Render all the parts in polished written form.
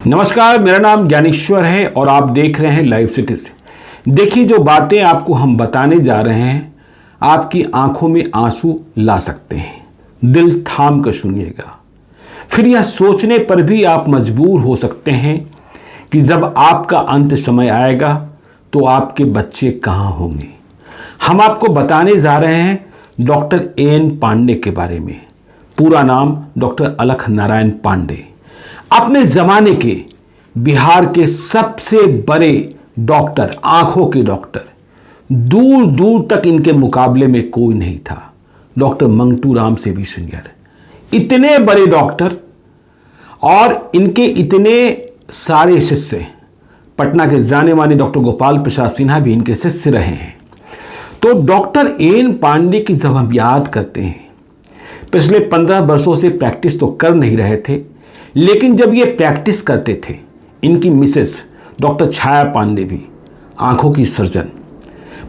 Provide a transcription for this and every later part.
नमस्कार, मेरा नाम ज्ञानेश्वर है और आप देख रहे हैं लाइव सिटी से। देखिए, जो बातें आपको हम बताने जा रहे हैं आपकी आंखों में आंसू ला सकते हैं। दिल थाम कर सुनिएगा, फिर यह सोचने पर भी आप मजबूर हो सकते हैं कि जब आपका अंत समय आएगा तो आपके बच्चे कहाँ होंगे। हम आपको बताने जा रहे हैं डॉक्टर एन पांडे के बारे में। पूरा नाम डॉक्टर अलख नारायण पांडे। अपने ज़माने के बिहार के सबसे बड़े डॉक्टर, आंखों के डॉक्टर। दूर दूर तक इनके मुकाबले में कोई नहीं था। डॉक्टर मंगटू राम से भी सीनियर, इतने बड़े डॉक्टर और इनके इतने सारे शिष्य। पटना के जाने माने डॉक्टर गोपाल प्रसाद सिन्हा भी इनके शिष्य रहे हैं। तो डॉक्टर एन पांडे की जब हम याद करते हैं, पिछले 15 वर्षों से प्रैक्टिस तो कर नहीं रहे थे, लेकिन जब ये प्रैक्टिस करते थे, इनकी मिसेस डॉक्टर छाया पांडे भी आंखों की सर्जन।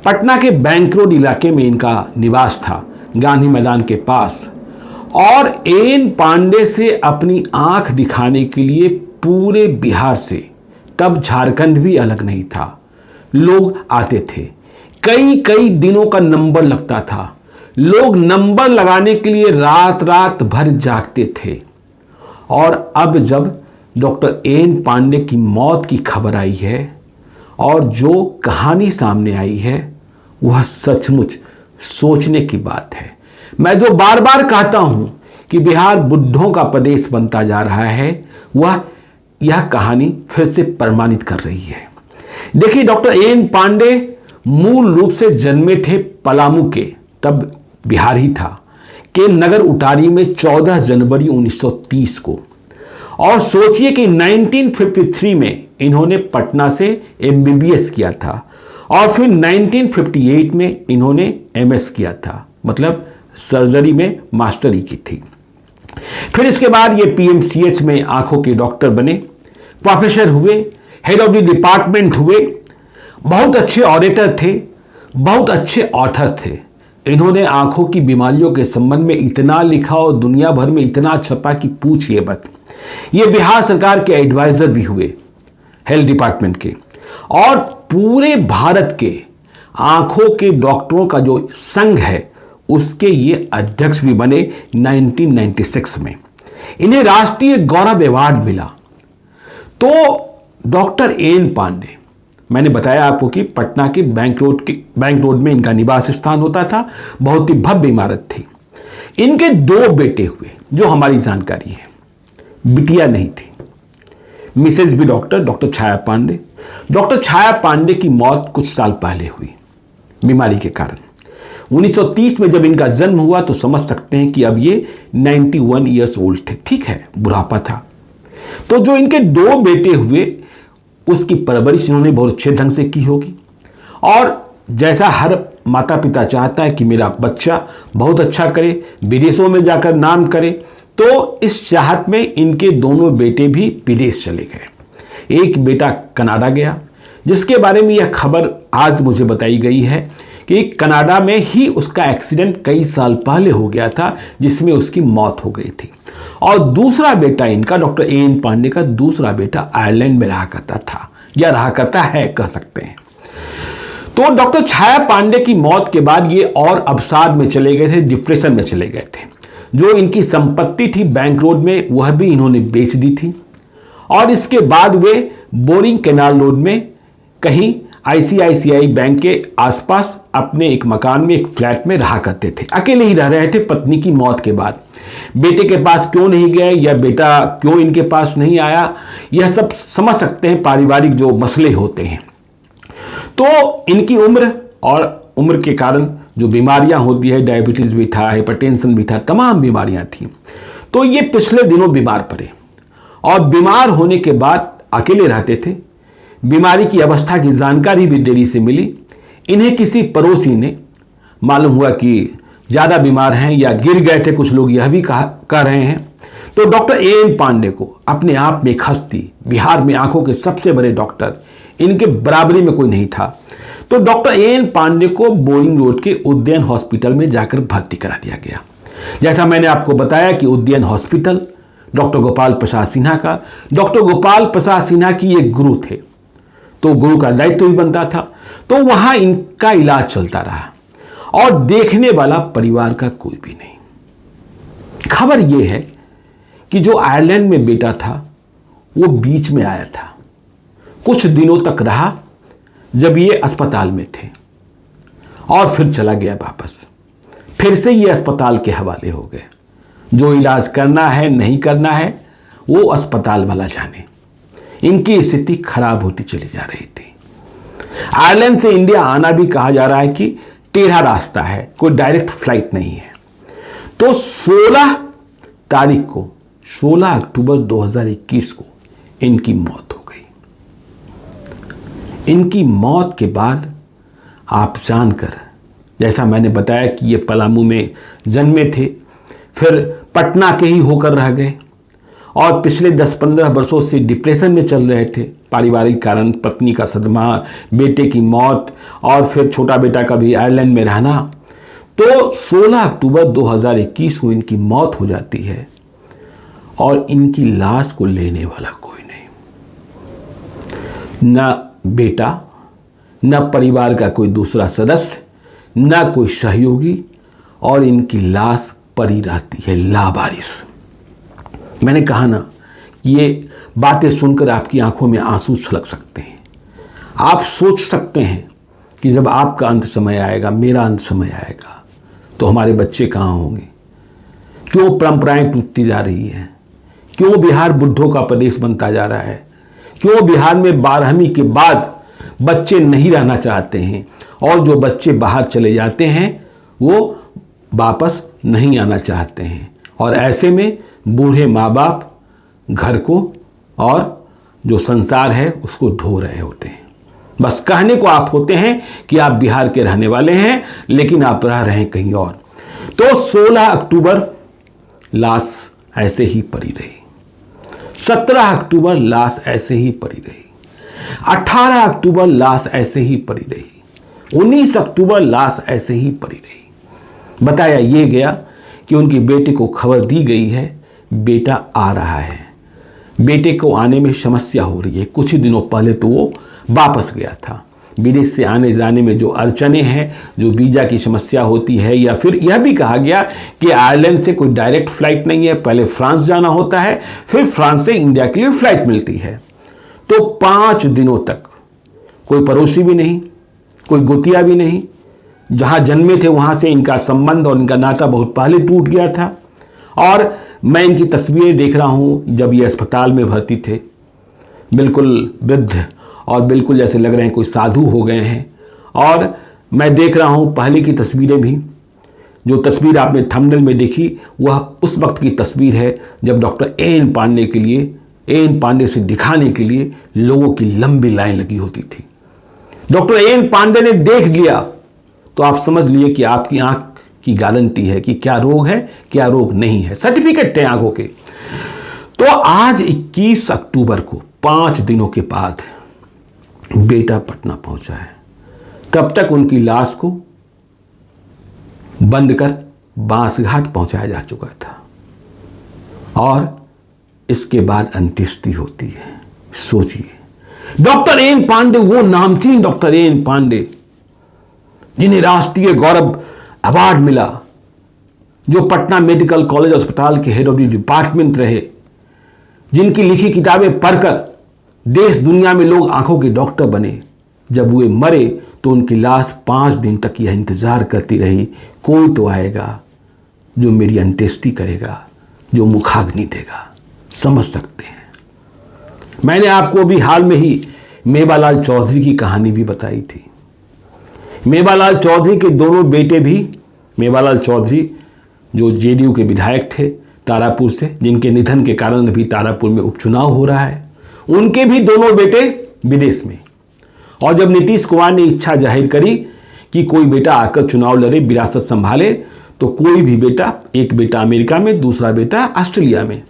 पटना के बैंक रोड इलाके में इनका निवास था, गांधी मैदान के पास। और एन पांडे से अपनी आंख दिखाने के लिए पूरे बिहार से, तब झारखंड भी अलग नहीं था, लोग आते थे। कई कई दिनों का नंबर लगता था। लोग नंबर लगाने के लिए रात रात भर जागते थे। और अब जब डॉक्टर एन पांडे की मौत की खबर आई है और जो कहानी सामने आई है, वह सचमुच सोचने की बात है। मैं जो बार बार कहता हूं कि बिहार बुड्ढों का प्रदेश बनता जा रहा है, वह यह कहानी फिर से प्रमाणित कर रही है। देखिए, डॉक्टर एन पांडे मूल रूप से जन्मे थे पलामू के, तब बिहार ही था, के नगर उटारी में 14 जनवरी 1930 को। और सोचिए कि 1953 में इन्होंने पटना से MBBS किया था और फिर 1958 में इन्होंने MS किया था, मतलब सर्जरी में मास्टरी की थी। फिर इसके बाद ये PMCH में आंखों के डॉक्टर बने, प्रोफेसर हुए, हेड ऑफ द डिपार्टमेंट हुए। बहुत अच्छे ऑडिटर थे, बहुत अच्छे ऑथर थे। इन्होंने आंखों की बीमारियों के संबंध में इतना लिखा और दुनिया भर में इतना छपा कि पूछिए मत। ये बिहार सरकार के एडवाइजर भी हुए, हेल्थ डिपार्टमेंट के। और पूरे भारत के आंखों के डॉक्टरों का जो संघ है, उसके ये अध्यक्ष भी बने 1996 में। इन्हें राष्ट्रीय गौरव अवार्ड मिला। तो डॉक्टर एन पांडे, मैंने बताया आपको कि पटना के बैंक रोड में इनका निवास स्थान होता था। बहुत ही भव्य इमारत थी। इनके 2 बेटे हुए, जो हमारी जानकारी है। बिटिया नहीं थी। मिसेज भी डॉक्टर छाया पांडे। डॉक्टर छाया पांडे की मौत कुछ साल पहले हुई बीमारी के कारण। 1930 में जब इनका जन्म हुआ तो समझ सकते हैं कि अब ये 91 ईयर्स ओल्ड थे। ठीक है, बुढ़ापा था। तो जो इनके 2 बेटे हुए, उसकी परवरिश इन्होंने बहुत अच्छे ढंग से की होगी। और जैसा हर माता पिता चाहता है कि मेरा बच्चा बहुत अच्छा करे, विदेशों में जाकर नाम करे, तो इस चाहत में इनके दोनों बेटे भी विदेश चले गए। एक बेटा कनाडा गया, जिसके बारे में यह खबर आज मुझे बताई गई है कि कनाडा में ही उसका एक्सीडेंट कई साल पहले हो गया था, जिसमें उसकी मौत हो गई थी। और दूसरा बेटा इनका, डॉक्टर एन पांडे का दूसरा बेटा, आयरलैंड में रहा करता था, या रहा करता है, कह सकते हैं। तो डॉक्टर छाया पांडे की मौत के बाद ये और अवसाद में चले गए थे, डिप्रेशन में चले गए थे। जो इनकी संपत्ति थी बैंक रोड में, वह भी इन्होंने बेच दी थी। और इसके बाद वे बोरिंग कैनाल रोड में कहीं ICICI बैंक के आसपास अपने एक मकान में, एक फ्लैट में रहा करते थे। अकेले ही रह रहे थे पत्नी की मौत के बाद। बेटे के पास क्यों नहीं गए या बेटा क्यों इनके पास नहीं आया, यह सब समझ सकते हैं, पारिवारिक जो मसले होते हैं। तो इनकी उम्र और उम्र के कारण जो बीमारियां होती है, डायबिटीज भी था, हाइपरटेंशन भी था, तमाम बीमारियां थी। तो ये पिछले दिनों बीमार पड़े और बीमार होने के बाद अकेले रहते थे। बीमारी की अवस्था की जानकारी भी देरी से मिली। इन्हें किसी पड़ोसी ने, मालूम हुआ कि ज़्यादा बीमार हैं या गिर गए थे, कुछ लोग यह भी कह रहे हैं। तो डॉक्टर एन पांडे को अपने आप में एक हस्ती, बिहार में आंखों के सबसे बड़े डॉक्टर, इनके बराबरी में कोई नहीं था। तो डॉक्टर एन पांडे को बोरिंग रोड के उद्यान हॉस्पिटल में जाकर भर्ती करा दिया गया। जैसा मैंने आपको बताया कि उद्यान हॉस्पिटल डॉक्टर गोपाल प्रसाद सिन्हा का। डॉक्टर गोपाल प्रसाद सिन्हा की एक गुरु थे, तो गुरु का दायित्व भी बनता था, तो वहां इनका इलाज चलता रहा और देखने वाला परिवार का कोई भी नहीं। खबर यह है कि जो आयरलैंड में बेटा था वो बीच में आया था, कुछ दिनों तक रहा जब ये अस्पताल में थे और फिर चला गया वापस। फिर से ये अस्पताल के हवाले हो गए। जो इलाज करना है नहीं करना है वो अस्पताल वाला जाने। इनकी स्थिति खराब होती चली जा रही थी। आयरलैंड से इंडिया आना भी कहा जा रहा है कि टेढ़ा रास्ता है, कोई डायरेक्ट फ्लाइट नहीं है। तो 16 तारीख को 16 अक्टूबर 2021 को इनकी मौत हो गई। इनकी मौत के बाद आप जानकर, जैसा मैंने बताया कि ये पलामू में जन्मे थे, फिर पटना के ही होकर रह गए और पिछले 10-15 वर्षों से डिप्रेशन में चल रहे थे। पारिवारिक कारण, पत्नी का सदमा, बेटे की मौत और फिर छोटा बेटा का भी आयरलैंड में रहना। तो 16 अक्टूबर 2021 को इनकी मौत हो जाती है और इनकी लाश को लेने वाला कोई नहीं, न बेटा, न परिवार का कोई दूसरा सदस्य, न कोई सहयोगी, और इनकी लाश पड़ी रहती है लावारिस। मैंने कहा ना कि ये बातें सुनकर आपकी आंखों में आंसू छलक सकते हैं। आप सोच सकते हैं कि जब आपका अंत समय आएगा, मेरा अंत समय आएगा, तो हमारे बच्चे कहाँ होंगे? क्यों परंपराएं टूटती जा रही हैं? क्यों बिहार बुद्धों का प्रदेश बनता जा रहा है? क्यों बिहार में 12वीं के बाद बच्चे नहीं रहना चाहते हैं और जो बच्चे बाहर चले जाते हैं वो वापस नहीं आना चाहते हैं? और ऐसे में बूढ़े माँ बाप घर को और जो संसार है उसको ढो रहे होते हैं। बस कहने को आप होते हैं कि आप बिहार के रहने वाले हैं, लेकिन आप रह रहे हैं कहीं और। तो 16 अक्टूबर लाश ऐसे ही पड़ी रही, 17 अक्टूबर लाश ऐसे ही पड़ी रही, 18 अक्टूबर लाश ऐसे ही पड़ी रही, 19 अक्टूबर लाश ऐसे ही पड़ी रही। बताया ये गया कि उनकी बेटे को खबर दी गई है, बेटा आ रहा है, बेटे को आने में समस्या हो रही है। कुछ ही दिनों पहले तो वो वापस गया था। विदेश से आने जाने में जो अड़चने हैं, जो वीज़ा की समस्या होती है, या फिर यह भी कहा गया कि आयरलैंड से कोई डायरेक्ट फ्लाइट नहीं है, पहले फ्रांस जाना होता है, फिर फ्रांस से इंडिया के लिए फ्लाइट मिलती है। तो 5 दिनों तक कोई पड़ोसी भी नहीं, कोई गोतिया भी नहीं। जहाँ जन्मे थे वहाँ से इनका संबंध और इनका नाता बहुत पहले टूट गया था। और मैं इनकी तस्वीरें देख रहा हूँ जब ये अस्पताल में भर्ती थे, बिल्कुल वृद्ध और बिल्कुल जैसे लग रहे हैं कोई साधु हो गए हैं। और मैं देख रहा हूँ पहले की तस्वीरें भी, जो तस्वीर आपने थंबनेल में देखी वह उस वक्त की तस्वीर है जब डॉक्टर A.N. पांडे के लिए, A.N. पांडे से दिखाने के लिए लोगों की लंबी लाइन लगी होती थी। Doctor A.N. पांडे ने देख लिया तो आप समझ लिए कि आपकी आंख की गारंटी है कि क्या रोग है, क्या रोग नहीं है, सर्टिफिकेट है आंखों के। तो आज 21 अक्टूबर को 5 दिनों के बाद बेटा पटना पहुंचा है। तब तक उनकी लाश को बंद कर बांसघाट पहुंचाया जा चुका था और इसके बाद अंत्येष्टि होती है। सोचिए, डॉक्टर A.N. पांडे, वो नामचीन डॉक्टर A.N. पांडे जिन्हें राष्ट्रीय गौरव अवार्ड मिला, जो पटना मेडिकल कॉलेज अस्पताल के हेड ऑफ द डिपार्टमेंट रहे, जिनकी लिखी किताबें पढ़कर देश दुनिया में लोग आंखों के डॉक्टर बने, जब वे मरे तो उनकी लाश 5 दिन तक यह इंतजार करती रही, कोई तो आएगा जो मेरी अंत्येष्टि करेगा, जो मुखाग्नि देगा। समझ सकते हैं। मैंने आपको अभी हाल में ही मेवालाल चौधरी की कहानी भी बताई थी। मेवालाल चौधरी के दोनों बेटे भी, मेवालाल चौधरी जो जेडीयू के विधायक थे तारापुर से, जिनके निधन के कारण अभी तारापुर में उपचुनाव हो रहा है, उनके भी दोनों बेटे विदेश में। और जब नीतीश कुमार ने इच्छा जाहिर करी कि कोई बेटा आकर चुनाव लड़े, विरासत संभाले, तो कोई भी बेटा, एक बेटा अमेरिका में, दूसरा बेटा ऑस्ट्रेलिया में,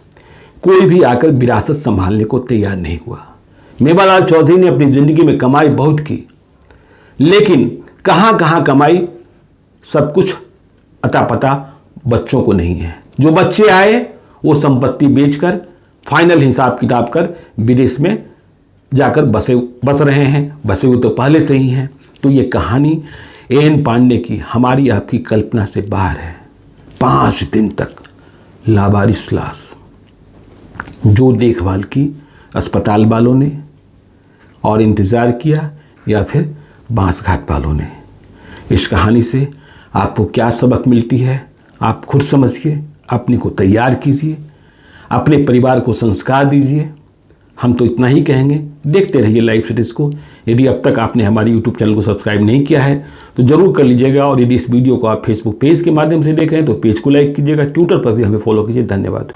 कोई भी आकर विरासत संभालने को तैयार नहीं हुआ। मेवालाल चौधरी ने अपनी जिंदगी में कमाई बहुत की, लेकिन कहां कहां कमाई सब कुछ अता पता बच्चों को नहीं है। जो बच्चे आए वो संपत्ति बेचकर फाइनल हिसाब किताब कर विदेश में जाकर बस रहे हैं, बसे हुए तो पहले से ही हैं। तो ये कहानी एन पांडे की हमारी आपकी कल्पना से बाहर है। 5 दिन तक लावारिस लाश, जो देखभाल की अस्पताल वालों ने और इंतज़ार किया या फिर बांसघाट वालों ने। इस कहानी से आपको क्या सबक मिलती है आप खुद समझिए, अपने को तैयार कीजिए, अपने परिवार को संस्कार दीजिए। हम तो इतना ही कहेंगे, देखते रहिए लाइव सिटीज़ को। यदि अब तक आपने हमारे यूट्यूब चैनल को सब्सक्राइब नहीं किया है तो ज़रूर कर लीजिएगा, और यदि इस वीडियो को आप फेसबुक पेज के माध्यम से देख रहे हैं तो पेज को लाइक कीजिएगा, ट्विटर पर भी हमें फॉलो कीजिए। धन्यवाद।